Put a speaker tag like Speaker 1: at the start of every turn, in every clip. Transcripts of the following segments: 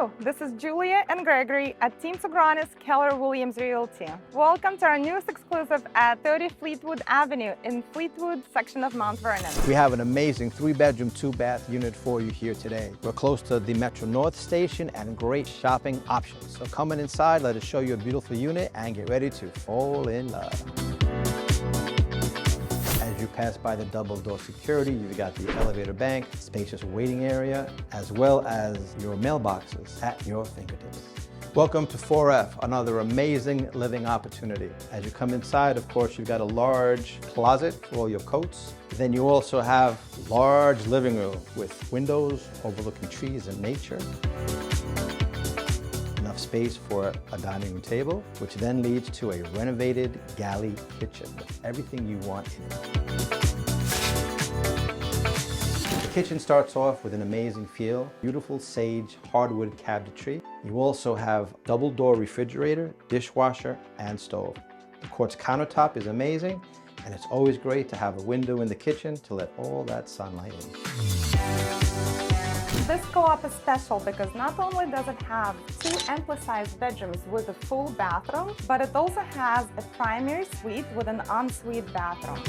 Speaker 1: Hello, this is Julia and Gregory at Team Tsougranis Keller Williams Realty. Welcome to our newest exclusive at 30 Fleetwood Avenue in Fleetwood section of Mount Vernon.
Speaker 2: We have an amazing 3-bedroom, 2-bath unit for you here today. We're close to the Metro North Station and great shopping options. So come on inside, let us show you a beautiful unit and get ready to fall in love. As you pass by the double door security, you've got the elevator bank, spacious waiting area, as well as your mailboxes at your fingertips. Welcome to 4F, another amazing living opportunity. As you come inside, of course, you've got a large closet for all your coats. Then you also have large living room with windows overlooking trees and nature. Enough space for a dining room table, which then leads to a renovated galley kitchen with everything you want in it. The kitchen starts off with an amazing feel, beautiful sage hardwood cabinetry. You also have double door refrigerator, dishwasher, and stove. The quartz countertop is amazing, and it's always great to have a window in the kitchen to let all that sunlight in.
Speaker 1: This co-op is special because not only does it have 2 ample-sized bedrooms with a full bathroom, but it also has a primary suite with an ensuite bathroom.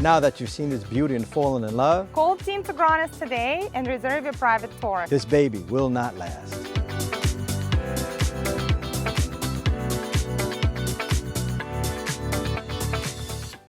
Speaker 2: Now that you've seen this beauty and fallen in love,
Speaker 1: Call Team Tsougranis today and reserve your private tour.
Speaker 2: this baby will not last.